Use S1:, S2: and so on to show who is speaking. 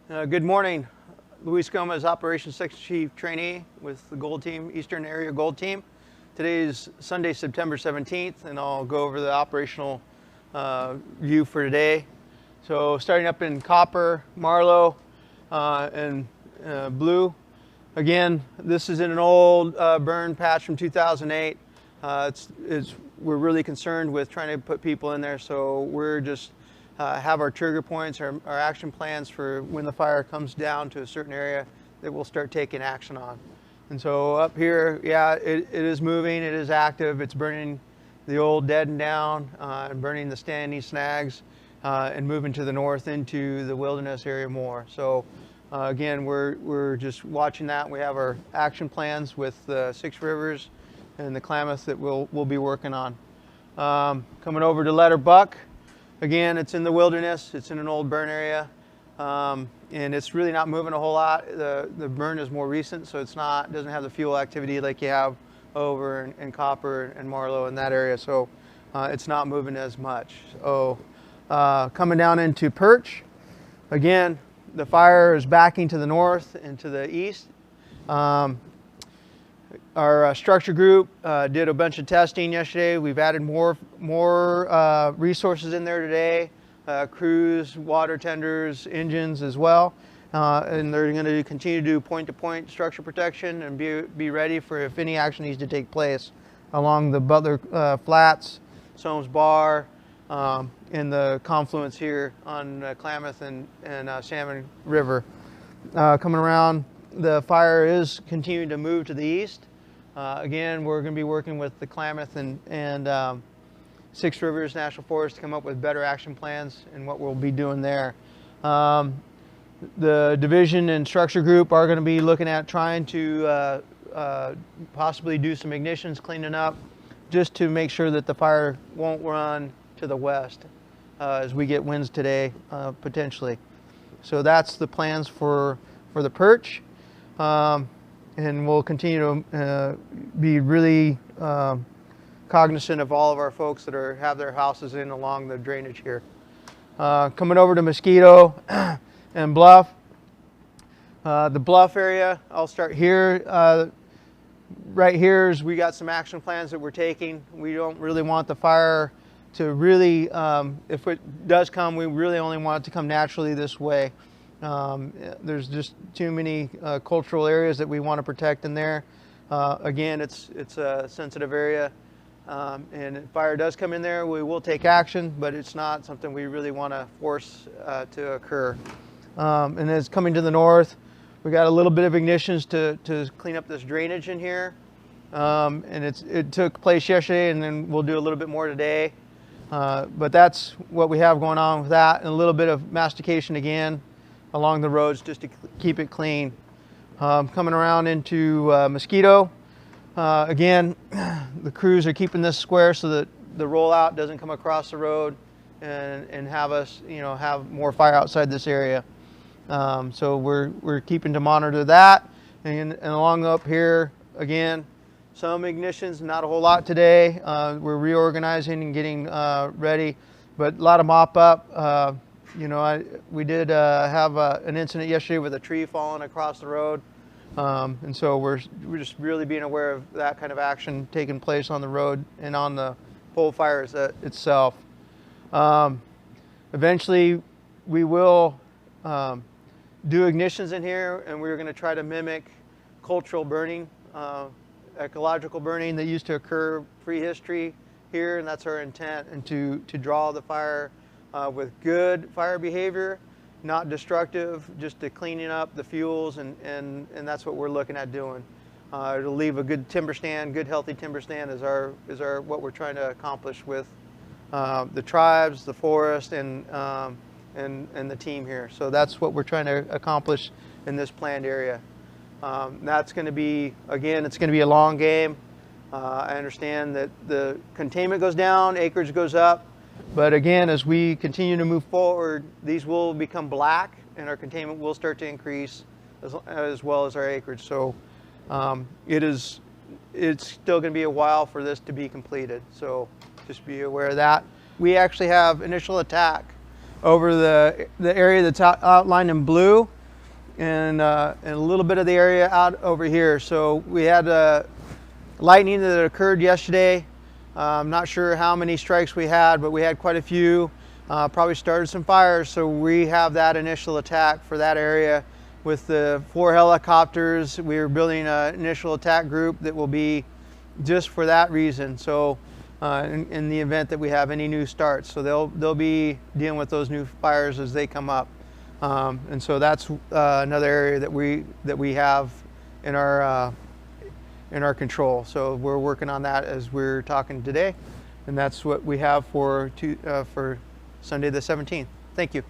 S1: Good morning. Luis Gomez, Operations Section Chief Trainee with the Gold Team, Eastern Area Gold Team. Today is Sunday, September 17th, and I'll go over the operational view for today. So starting up in copper, marlow, and blue. Again, this is in an old burn patch from 2008. We're really concerned with trying to put people in there, so we're just have our trigger points, our action plans for when the fire comes down to a certain area that we'll start taking action on. And so up here, yeah, it is moving, it is active, it's burning the old dead and down, and burning the standing snags, and moving to the north into the wilderness area more. So again, we're just watching that. We have our action plans with the Six Rivers and the Klamath that we'll be working on. Coming over to Letter Buck. Again, it's in the wilderness, it's in an old burn area, and it's really not moving a whole lot. The burn is more recent, so doesn't have the fuel activity like you have over in copper and marlow in that area, so it's not moving as much. So coming down into Perch, again, the fire is backing to the north and to the east. Our structure group did a bunch of testing yesterday. We've added more resources in there today, crews, water tenders, engines as well. And they're going to continue to do point-to-point structure protection and be ready for if any action needs to take place along the Butler Flats, Soames Bar, in the confluence here on Klamath and Salmon River. Coming around, the fire is continuing to move to the east. Again, we're going to be working with the Klamath and Six Rivers National Forest to come up with better action plans and what we'll be doing there. The division and structure group are going to be looking at trying to possibly do some ignitions, cleaning up, just to make sure that the fire won't run to the west as we get winds today, potentially. So that's the plans for the Perch. And we'll continue to be really cognizant of all of our folks that have their houses in along the drainage here. Coming over to Mosquito and Bluff. The Bluff area, I'll start here. Right here is we got some action plans that we're taking. We don't really want the fire to really, if it does come, we really only want it to come naturally this way. There's just too many cultural areas that we want to protect in there. Again, it's a sensitive area, and if fire does come in there, we will take action, but it's not something we really want to force to occur. And as coming to the north, we got a little bit of ignitions to clean up this drainage in here, and it took place yesterday, and then we'll do a little bit more today. But that's what we have going on with that, and a little bit of mastication again along the roads just to keep it clean. Coming around into Mosquito, again, the crews are keeping this square so that the rollout doesn't come across the road and have us, have more fire outside this area. So we're keeping to monitor that, and along up here, again, some ignitions, not a whole lot today. We're reorganizing and getting ready, but a lot of mop up. We did have an incident yesterday with a tree falling across the road, and so we're just really being aware of that kind of action taking place on the road and on the pole fires itself. Eventually, we will do ignitions in here, and we're going to try to mimic cultural burning, ecological burning that used to occur prehistory here, and that's our intent, and to draw the fire with good fire behavior, not destructive, just to cleaning up the fuels, and that's what we're looking at doing. It'll leave a good timber stand, good healthy timber stand is what we're trying to accomplish with the tribes, the forest, and the team here. So that's what we're trying to accomplish in this planned area. That's going to be, again, it's going to be a long game. I understand that the containment goes down, acreage goes up. But again, as we continue to move forward, these will become black and our containment will start to increase as well as our acreage. So it's still going to be a while for this to be completed. So just be aware of that. We actually have initial attack over the area that's outlined in blue. and a little bit of the area out over here. So we had lightning that occurred yesterday. I'm not sure how many strikes we had, but we had quite a few. Probably started some fires, so we have that initial attack for that area with the 4 helicopters. We're building an initial attack group that will be just for that reason. So in the event that we have any new starts, so they'll be dealing with those new fires as they come up. And so that's another area that we have in our control. So we're working on that as we're talking today, and that's what we have for Sunday the 17th. Thank you.